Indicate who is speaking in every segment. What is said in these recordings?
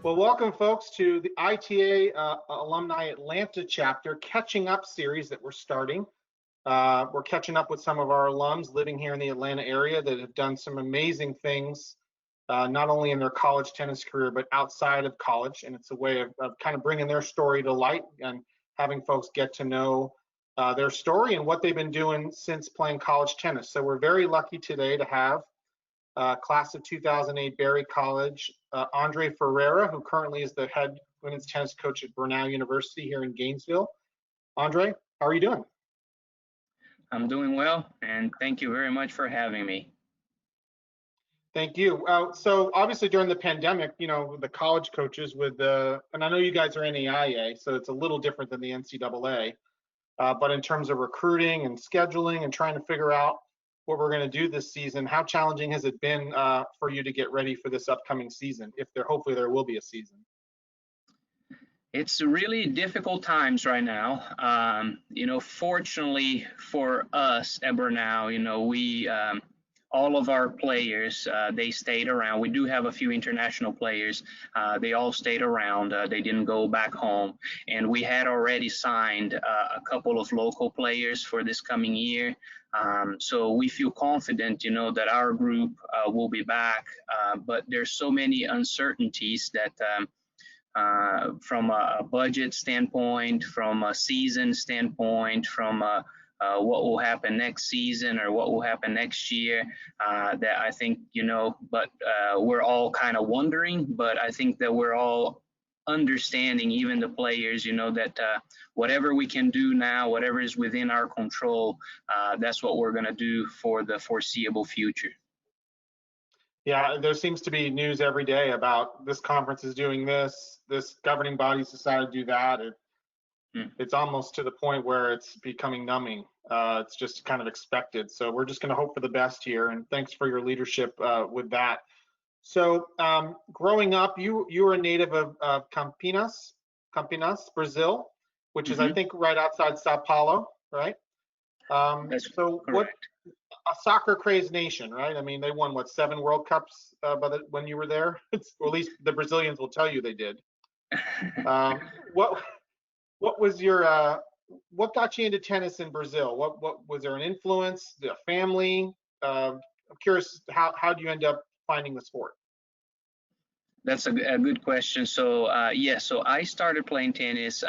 Speaker 1: Well, welcome folks to the ITA Alumni Atlanta Chapter Catching Up series that we're starting. We're catching up with some of our alums living here in the Atlanta area that have done some amazing things, not only in their college tennis career, but outside of college. And it's a way of kind of bringing their story to light and having folks get to know their story and what they've been doing since playing college tennis. So we're very lucky today to have class of 2008 Berry College, Andre Ferreira, who currently is the head women's tennis coach at Brenau University here in Gainesville. Andre, how are you doing?
Speaker 2: I'm doing well, and thank you very much for having me.
Speaker 1: Thank you. So obviously during the pandemic, you know, the college coaches with and I know you guys are NAIA, so it's a little different than the NCAA, but in terms of recruiting and scheduling and trying to figure out what we're going to do this season, how challenging has it been for you to get ready for this upcoming season, if hopefully there will be a season?
Speaker 2: It's really difficult times right now. Fortunately for us at Brenau, we all of our players, they stayed around. We do have a few international players. They all stayed around. They didn't go back home. And we had already signed a couple of local players for this coming year. So we feel confident, that our group will be back. But there's so many uncertainties that from a budget standpoint, from a season standpoint, from what will happen next season or what will happen next year, that I think, but we're all kind of wondering, but I think that we're all understanding, even the players, that whatever we can do now, whatever is within our control, that's what we're going to do for the foreseeable future.
Speaker 1: Yeah, there seems to be news every day about this conference is doing this governing body's decided to do that. It's almost to the point where it's becoming numbing. It's just kind of expected. So we're just going to hope for the best here. And thanks for your leadership with that. So growing up, you were a native of Campinas, Brazil, which is, I think, right outside Sao Paulo, right?
Speaker 2: That's
Speaker 1: so
Speaker 2: correct.
Speaker 1: What a soccer-crazed nation, right? I mean, they won, what, 7 World Cups when you were there? Or at least the Brazilians will tell you they did. What was your what got you into tennis in Brazil? What was there an influence, a family? I'm curious, how do you end up finding the sport?
Speaker 2: That's a good question. So so I started playing tennis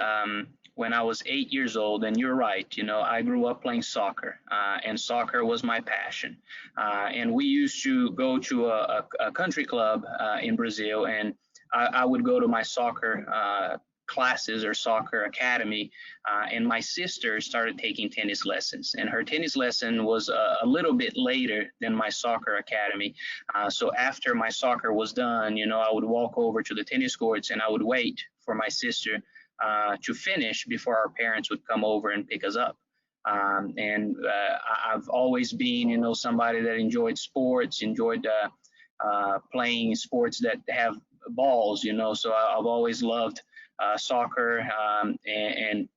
Speaker 2: when I was 8 years old, and you're right. I grew up playing soccer, and soccer was my passion. And we used to go to a country club in Brazil, and I would go to my soccer classes or soccer academy, and my sister started taking tennis lessons, and her tennis lesson was a little bit later than my soccer academy. So after my soccer was done, I would walk over to the tennis courts and I would wait for my sister to finish before our parents would come over and pick us up. I've always been, somebody that enjoyed sports, enjoyed playing sports that have balls, so I've always loved soccer, and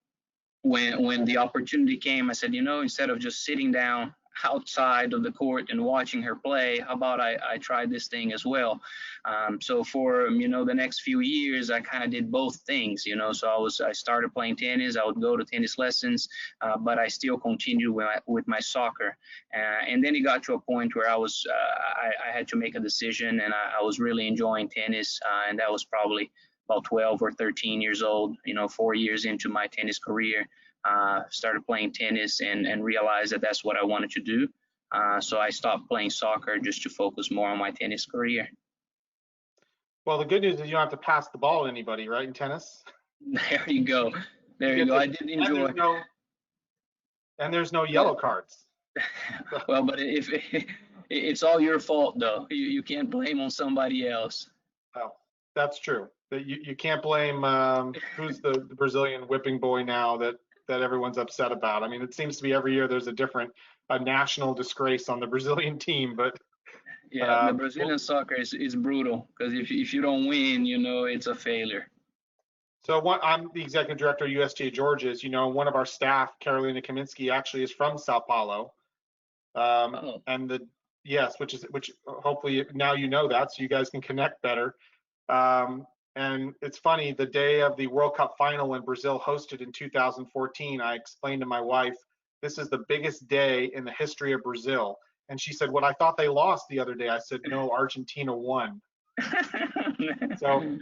Speaker 2: when the opportunity came, I said, instead of just sitting down outside of the court and watching her play, how about I try this thing as well? So for the next few years, I kind of did both things, so I started playing tennis. I would go to tennis lessons, but I still continued with my soccer, and then it got to a point where I had to make a decision, and I was really enjoying tennis, and that was probably about 12 or 13 years old, 4 years into my tennis career. Started playing tennis and realized that that's what I wanted to do. So I stopped playing soccer just to focus more on my tennis career.
Speaker 1: Well, the good news is you don't have to pass the ball to anybody, right, in tennis?
Speaker 2: There you go. There you go. I did enjoy.
Speaker 1: And there's no yellow cards.
Speaker 2: Well, but if it's all your fault, though, you can't blame on somebody else.
Speaker 1: Oh, that's true. You can't blame who's the Brazilian whipping boy now that everyone's upset about. I mean, it seems to be every year there's a national disgrace on the Brazilian team, but
Speaker 2: yeah, the Brazilian soccer is brutal, because if you don't win, it's a failure.
Speaker 1: So I'm the executive director of USTA Georges. One of our staff, Carolina Kaminsky, actually is from Sao Paulo. And which hopefully now you know that, so you guys can connect better. And it's funny, the day of the World Cup final when Brazil hosted in 2014, I explained to my wife, this is the biggest day in the history of Brazil. And she said, "Well, I thought they lost the other day." I said, "No, Argentina won." So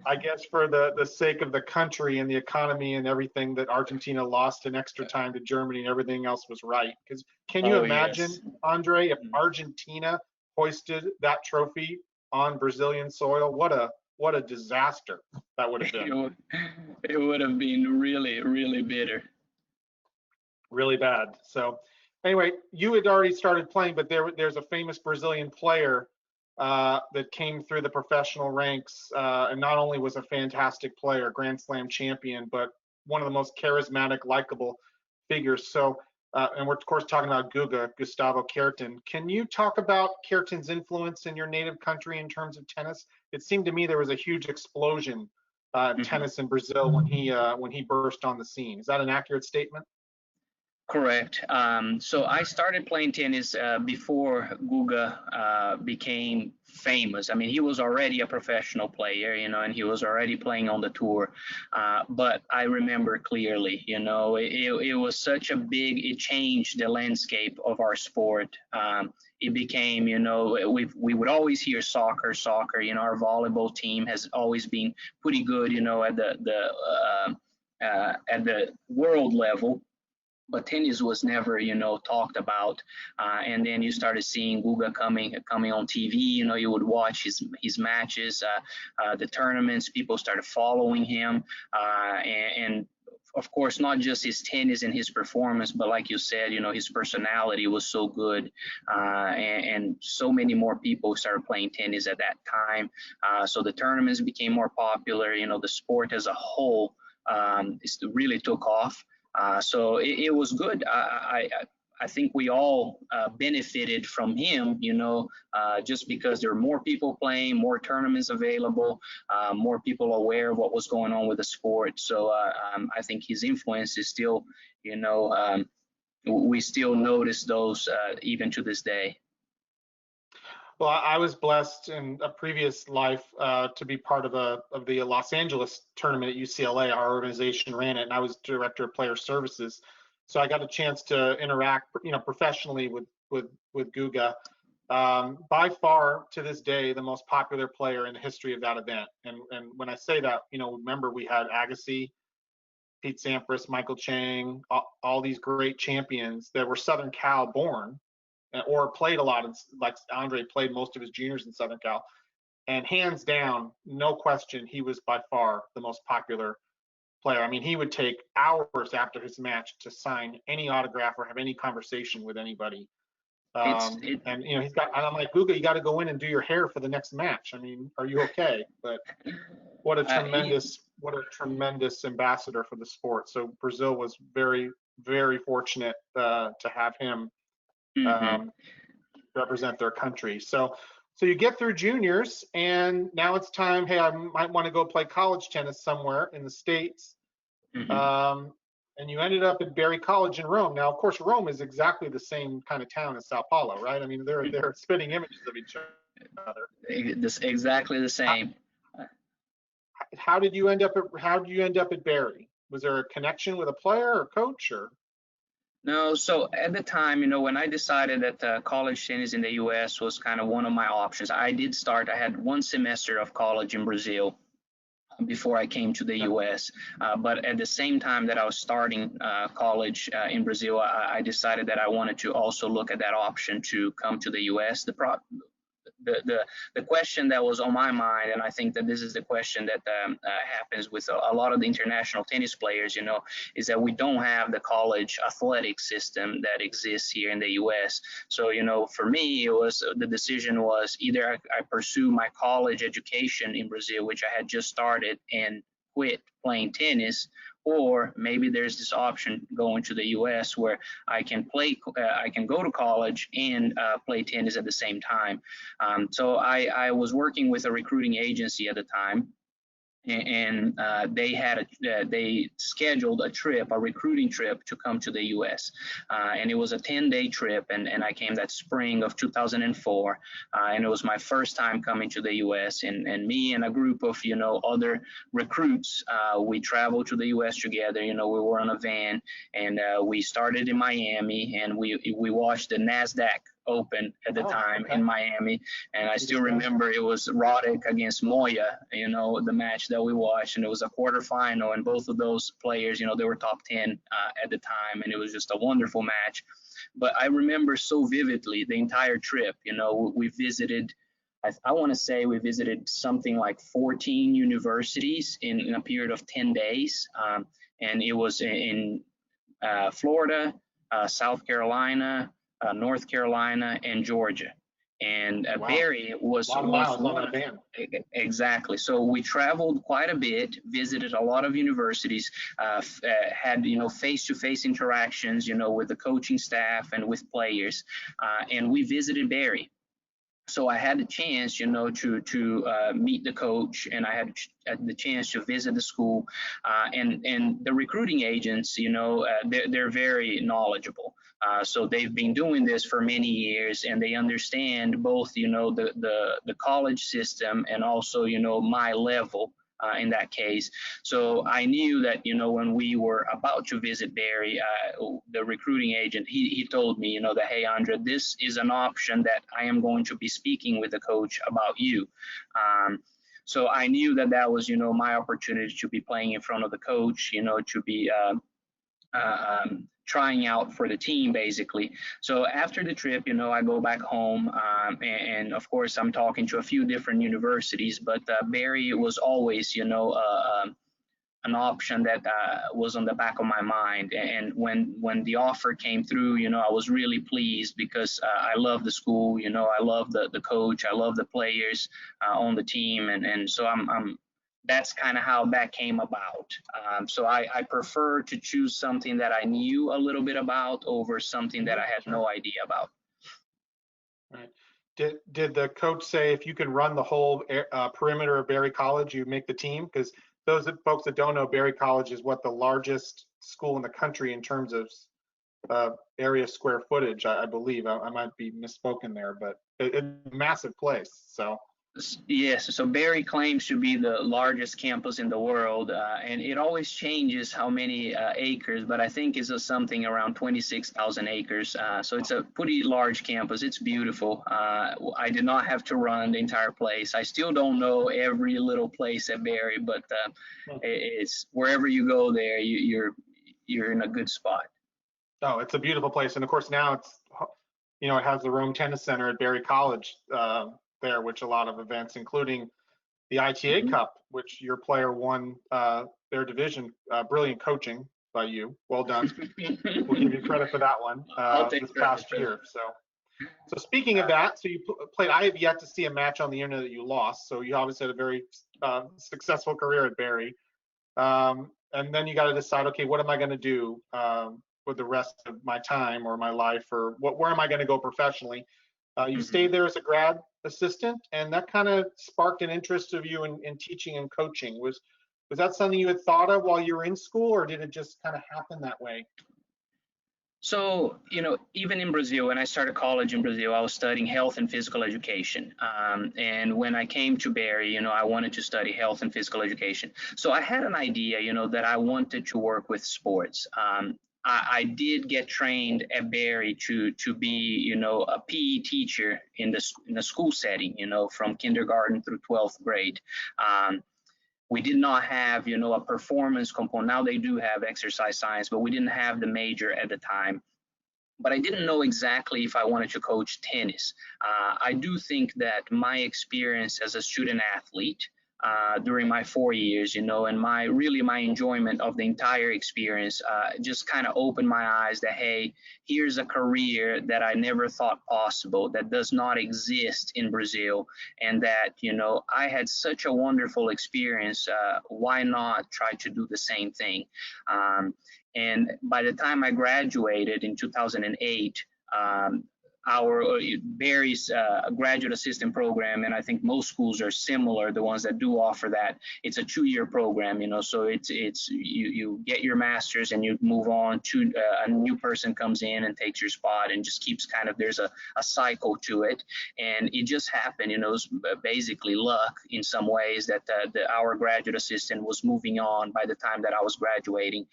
Speaker 1: I guess for the sake of the country and the economy and everything, that Argentina lost in extra time to Germany and everything else was right. Because can you
Speaker 2: Oh,
Speaker 1: imagine,
Speaker 2: yes.
Speaker 1: Andre, if Argentina hoisted that trophy on Brazilian soil? What a disaster that would have
Speaker 2: It
Speaker 1: been.
Speaker 2: would, it would have been really, really bitter.
Speaker 1: Really bad. So anyway, you had already started playing, but there's a famous Brazilian player that came through the professional ranks, and not only was a fantastic player, Grand Slam champion, but one of the most charismatic, likable figures. So, and we're of course talking about Gustavo Kuerten. Can you talk about Kuerten's influence in your native country in terms of tennis? It seemed to me there was a huge explosion of
Speaker 2: Mhm.
Speaker 1: tennis in Brazil when he burst on the scene. Is that an accurate statement?
Speaker 2: Correct. So I started playing tennis before Guga became famous. I mean, he was already a professional player, and he was already playing on the tour. But I remember clearly, it was such a it changed the landscape of our sport. It became, we would always hear soccer, soccer. Our volleyball team has always been pretty good, at the world level, but tennis was never, talked about. And then you started seeing Guga coming on TV. You would watch his matches, the tournaments. People started following him, and of course, not just his tennis and his performance, but like you said, his personality was so good, and so many more people started playing tennis at that time. So the tournaments became more popular. The sport as a whole really took off. So it was good. I think we all benefited from him, just because there were more people playing, more tournaments available, more people aware of what was going on with the sport. So I think his influence is still, we still notice those even to this day.
Speaker 1: Well, I was blessed in a previous life to be part of the Los Angeles tournament at UCLA. Our organization ran it, and I was director of player services. So I got a chance to interact, professionally with Guga. By far, to this day, the most popular player in the history of that event. And when I say that, remember we had Agassi, Pete Sampras, Michael Chang, all these great champions that were Southern Cal born, or played a lot. Like Andre played most of his juniors in Southern Cal, and hands down, no question, he was by far the most popular player. I mean, he would take hours after his match to sign any autograph or have any conversation with anybody.
Speaker 2: It's it.
Speaker 1: And he's got. And I'm like, Guga, you got to go in and do your hair for the next match. I mean, are you okay? But what a
Speaker 2: He,
Speaker 1: tremendous ambassador for the sport. So Brazil was very, very fortunate to have him
Speaker 2: mhm.
Speaker 1: um, represent their country. So you get through juniors, and now it's time. Hey, I might want to go play college tennis somewhere in the States.
Speaker 2: Mhm.
Speaker 1: Um, and you ended up at Berry College in Rome. Now, of course, Rome is exactly the same kind of town as Sao Paulo, right? I mean, they're spitting images of each other.
Speaker 2: This exactly the
Speaker 1: How,
Speaker 2: same.
Speaker 1: how did you end up at Berry? Was there a connection with a player or coach or?
Speaker 2: No, so at the time, when I decided that college tennis in the US was kind of one of my options, I had one semester of college in Brazil before I came to the US. But at the same time that I was starting college in Brazil, I decided that I wanted to also look at that option to come to the US. The question that was on my mind, and I think that this is the question that happens with a lot of the international tennis players, is that we don't have the college athletic system that exists here in the U.S. So, for me, the decision was either I pursue my college education in Brazil, which I had just started, and quit playing tennis, or maybe there's this option going to the U.S. where I can go to college and play tennis at the same time. So I was working with a recruiting agency at the time, and they scheduled a recruiting trip to come to the U.S. And it was a 10-day trip, and I came that spring of 2004, and it was my first time coming to the U.S. and me and a group of other recruits, we traveled to the U.S. together. We were on a van, and we started in Miami, and we watched the NASDAQ Open at the time in Miami, and I still remember it was Roddick against Moya, the match that we watched, and it was a quarterfinal, and both of those players, they were top 10 at the time, and it was just a wonderful match. But I remember so vividly the entire trip. We visited, I want to say we visited something like 14 universities in a period of 10 days, and it was in Florida, South Carolina, North Carolina, and Georgia. And Barry was one. Exactly. So we traveled quite a bit, visited a lot of universities, had face-to-face interactions, with the coaching staff and with players, and we visited Barry. So I had the chance, to meet the coach, and I had the chance to visit the school, and the recruiting agents, they're very knowledgeable. So they've been doing this for many years, and they understand both, the college system and also, my level. In that case. So I knew that, when we were about to visit Barry, the recruiting agent, he told me, that, hey, Andre, this is an option that I am going to be speaking with the coach about you. So I knew that was, my opportunity to be playing in front of the coach, to be trying out for the team, basically. So after the trip, I go back home, and of course I'm talking to a few different universities, but Barry was always, an option that was on the back of my mind. And when the offer came through, I was really pleased because I love the school, I love the coach, I love the players on the team, and so that's kind of how that came about. So I prefer to choose something that I knew a little bit about over something that I had no idea about.
Speaker 1: Right. Did the coach say if you can run the whole perimeter of Barry College, you make the team? Because those folks that don't know, Barry College is the largest school in the country in terms of area square footage, I believe. I might be misspoken there, but it's a massive place. So.
Speaker 2: Yes, so Barry claims to be the largest campus in the world, and it always changes how many acres, but I think it's something around 26,000 acres. So it's a pretty large campus. It's beautiful. I did not have to run the entire place. I still don't know every little place at Barry, but it's wherever you go there, you're in a good spot.
Speaker 1: Oh, it's a beautiful place, and of course now it's it has the Rome Tennis Center at Barry College. There, which a lot of events, including the ITA Cup, which your player won their division. Brilliant coaching by you. Well done. We'll give you credit for that one this past year. So speaking of that, so you played. I have yet to see a match on the internet that you lost. So you obviously had a very successful career at Barry. And then you got to decide, okay, what am I going to do with the rest of my time or my life, or where am I going to go professionally? You stayed there as a grad assistant, and that kind of sparked an interest of you in teaching and coaching. Was that something you had thought of while you were in school, or did it just kind of happen that way?
Speaker 2: So, even in Brazil, when I started college in Brazil, I was studying health and physical education. And when I came to Barry, I wanted to study health and physical education. So I had an idea, that I wanted to work with sports. I did get trained at Barry to be, a PE teacher in the school setting, from kindergarten through 12th grade. We did not have, a performance component. Now they do have exercise science, but we didn't have the major at the time. But I didn't know exactly if I wanted to coach tennis. I do think that my experience as a student athlete during my 4 years, and my enjoyment of the entire experience just kind of opened my eyes that, hey, here's a career that I never thought possible, that does not exist in Brazil, and that, I had such a wonderful experience. Why not try to do the same thing? And by the time I graduated in 2008, Barry's graduate assistant program, and I think most schools are similar, the ones that do offer that. It's a 2-year program, so it's you get your master's and you move on to a new person comes in and takes your spot, and just keeps kind of, there's a cycle to it. And it just happened, it was basically luck in some ways that our graduate assistant was moving on by the time that I was graduating.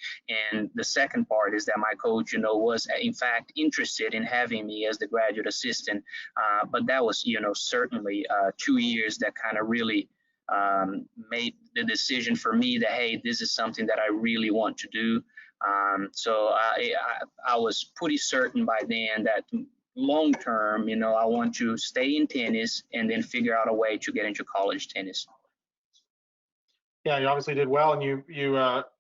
Speaker 2: And the second part is that my coach, was in fact interested in having me as the graduate assistant, but that was, certainly 2 years that kind of really made the decision for me that, hey, this is something that I really want to do. So I was pretty certain by then that long term, I want to stay in tennis and then figure out a way to get into college tennis.
Speaker 1: Yeah, you obviously did well, and you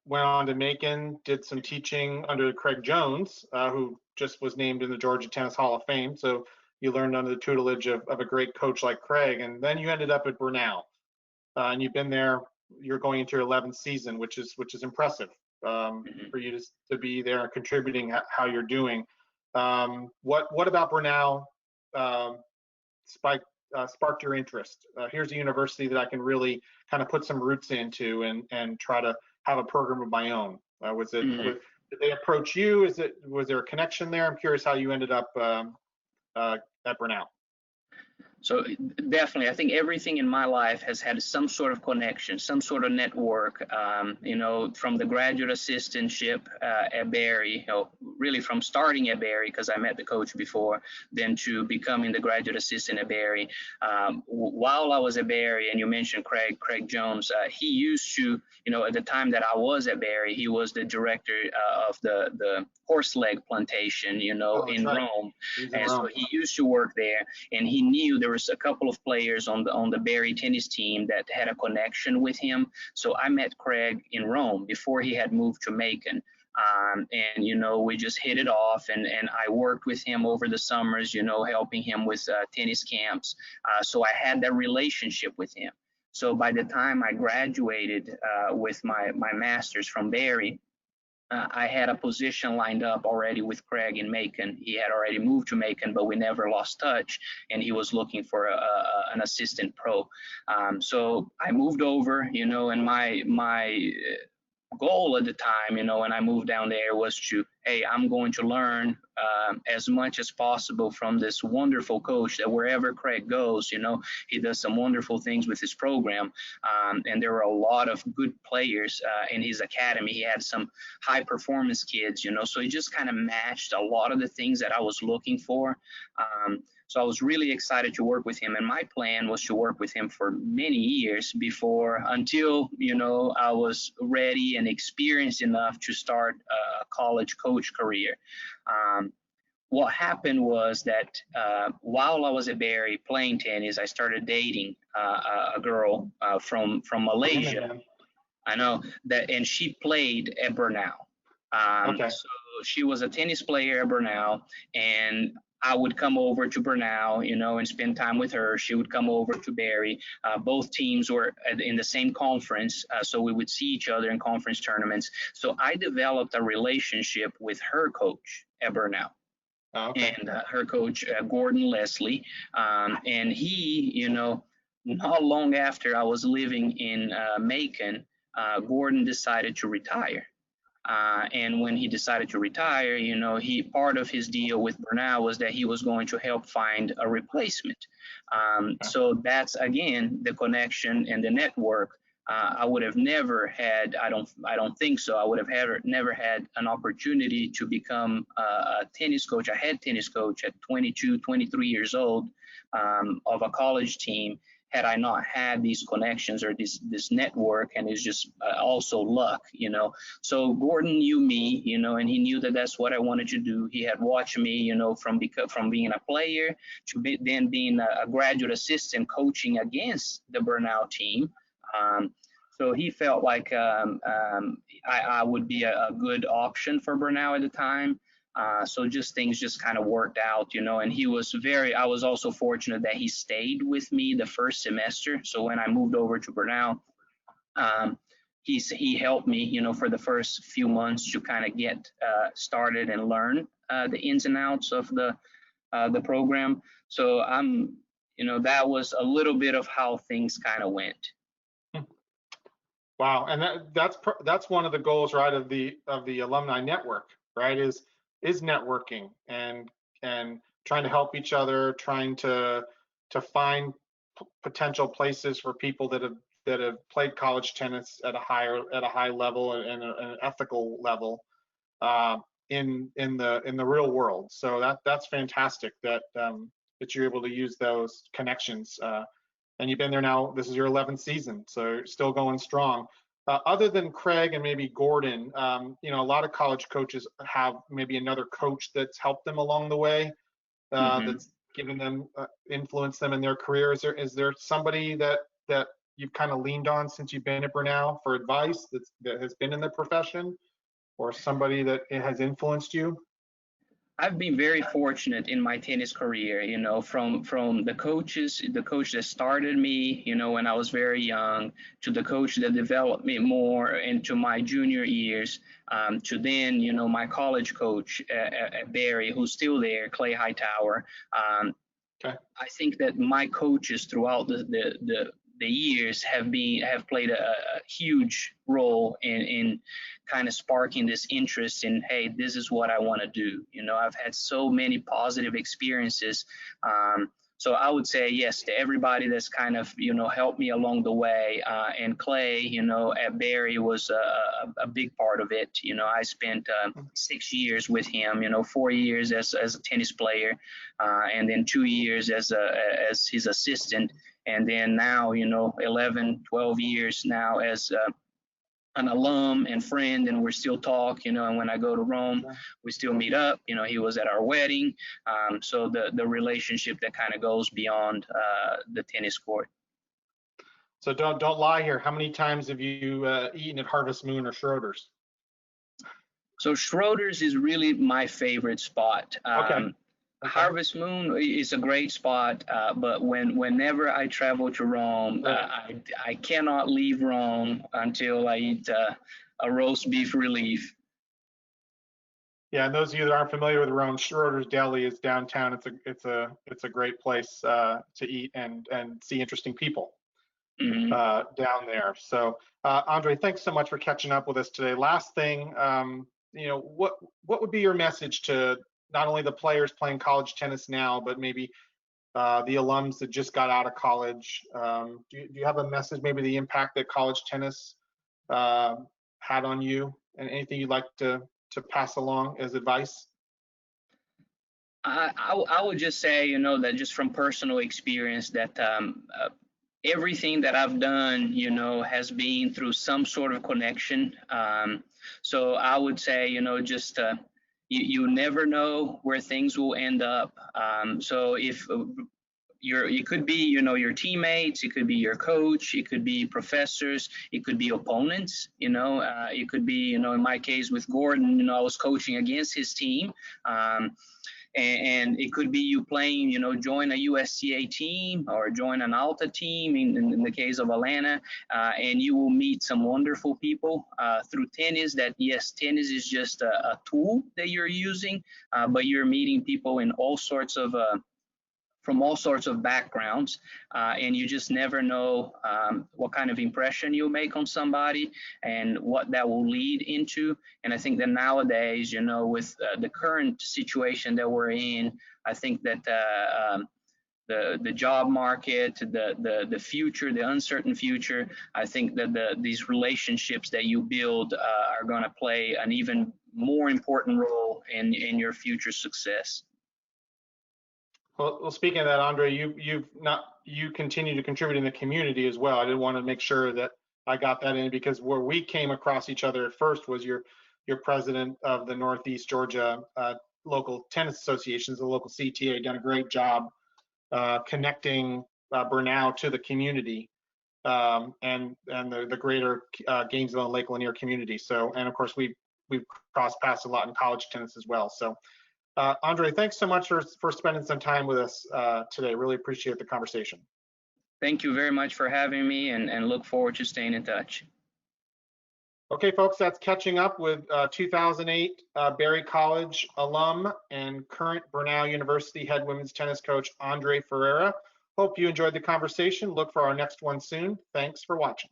Speaker 1: went on to Macon, did some teaching under Craig Jones, who just was named in the Georgia Tennis Hall of Fame. So you learned under the tutelage of a great coach like Craig, and then you ended up at Brenau, and you've been there. You're going into your 11th season, which is impressive for you to be there contributing how you're doing. What about Brenau sparked your interest? Here's a university that I can really kind of put some roots into and try to have a program of my own. Did they approach you? Was there a connection there? I'm curious how you ended up at Brenau.
Speaker 2: So definitely, I think everything in my life has had some sort of connection, some sort of network, from the graduate assistantship at Barry, really from starting at Barry, because I met the coach before, then to becoming the graduate assistant at Barry. While I was at Barry, and you mentioned Craig Jones, he used to, at the time that I was at Barry, he was the director of the horse leg plantation, in
Speaker 1: right.
Speaker 2: Rome. And so he used to work there, and he knew there was a couple of players on the Barry tennis team that had a connection with him. So I met Craig in Rome before he had moved to Macon. And we just hit it off, and I worked with him over the summers, helping him with tennis camps. So I had that relationship with him. So by the time I graduated with my master's from Barry, I had a position lined up already with Craig in Macon. He had already moved to Macon, but we never lost touch, and he was looking for an assistant pro. So I moved over, and my goal at the time, when I moved down there was to, hey, I'm going to learn as much as possible from this wonderful coach that wherever Craig goes, he does some wonderful things with his program. And there were a lot of good players in his academy. He had some high performance kids, so he just kind of matched a lot of the things that I was looking for. So I was really excited to work with him, and my plan was to work with him for many years until I was ready and experienced enough to start a college coach career. What happened was that while I was at Barry playing tennis, I started dating a girl from Malaysia. I know that, and she played at Brenau.
Speaker 1: Okay.
Speaker 2: So she was a tennis player at Brenau, and I would come over to Brenau, and spend time with her. She would come over to Barry. Both teams were in the same conference, so we would see each other in conference tournaments. So I developed a relationship with her coach at Brenau.
Speaker 1: Okay.
Speaker 2: And her coach, Gordon Leslie. And he, not long after I was living in Macon, Gordon decided to retire. And when he decided to retire, part of his deal with Brenau was that he was going to help find a replacement. So that's, again, the connection and the network. I would have never had, I don't think so, I would have never had an opportunity to become a tennis coach, a head tennis coach at 22, 23 years old of a college team, had I not had these connections or this network, and it's just also luck, So Gordon knew me, and he knew that that's what I wanted to do. He had watched me, from being a player to then being a graduate assistant coaching against the Brenau team. So he felt like I would be a good option for Brenau at the time. So things just kind of worked out, and I was also fortunate that he stayed with me the first semester. So when I moved over to Brenau, he helped me, for the first few months to kind of get started and learn the ins and outs of the the program. So that was a little bit of how things kind of went.
Speaker 1: Wow, and that's one of the goals, right, of the alumni network, right? Is networking and trying to help each other, trying to find potential places for people that have played college tennis at a high level and an ethical level in the real world. So that's fantastic that you're able to use those connections. And you've been there now. This is your 11th season, so you're still going strong. Other than Craig and maybe Gordon, a lot of college coaches have maybe another coach that's helped them along the way, that's given them, influenced them in their career. Is there somebody that you've kind of leaned on since you've been at Brenau for advice that has been in the profession, or somebody that has influenced you?
Speaker 2: I've been very fortunate in my tennis career, from the coach that started me, when I was very young, to the coach that developed me more into my junior years, to then, my college coach at Barry, who's still there, Clay Hightower.
Speaker 1: Okay.
Speaker 2: I think that my coaches throughout the years have played a huge role in kind of sparking this interest in, hey, this is what I want to do. I've had so many positive experiences. So I would say yes to everybody that's kind of, helped me along the way. And Clay, at Barry was a big part of it. I spent 6 years with him, 4 years as a tennis player, and then 2 years as his assistant. And then now, 11, 12 years now as an alum and friend, and we're still talk, and when I go to Rome, we still meet up. He was at our wedding. So the relationship that kind of goes beyond the tennis court.
Speaker 1: So don't lie here. How many times have you eaten at Harvest Moon or Schroeder's?
Speaker 2: So Schroeder's is really my favorite spot.
Speaker 1: Okay.
Speaker 2: Harvest Moon is a great spot, but whenever I travel to Rome, I cannot leave Rome until I eat a roast beef relief.
Speaker 1: Yeah, and those of you that aren't familiar with Rome, Schroeder's Deli is downtown. It's a great place to eat and see interesting people down there. So Andre, thanks so much for catching up with us today. Last thing, what would be your message to not only the players playing college tennis now, but maybe the alums that just got out of college? Do you have a message, maybe the impact that college tennis had on you, and anything you'd like to pass along as advice?
Speaker 2: I would just say, that just from personal experience, that everything that I've done, has been through some sort of connection. So I would say, just you never know where things will end up. So if it could be, your teammates, it could be your coach, it could be professors, it could be opponents, it could be, in my case with Gordon, I was coaching against his team. And it could be you playing, join a USTA team or join an Alta team in the case of Atlanta, and you will meet some wonderful people through tennis. That yes, tennis is just a tool that you're using, but you're meeting people in from all sorts of backgrounds, and you just never know what kind of impression you'll make on somebody and what that will lead into. And I think that nowadays, with the current situation that we're in, I think that the job market, the future, the uncertain future, I think that these relationships that you build are going to play an even more important role in your future success.
Speaker 1: Well, speaking of that, Andre, you continue to contribute in the community as well. I did want to make sure that I got that in, because where we came across each other at first was you're president of the Northeast Georgia local tennis associations, the local CTA, done a great job connecting Brenau to the community and the greater Gainesville and Lake Lanier community. So, and of course we've crossed paths a lot in college tennis as well. So. Andre, thanks so much for spending some time with us today. Really appreciate the conversation.
Speaker 2: Thank you very much for having me, and look forward to staying in touch.
Speaker 1: Okay, folks, that's catching up with 2008 Berry College alum and current Brenau University head women's tennis coach, Andre Ferreira. Hope you enjoyed the conversation. Look for our next one soon. Thanks for watching.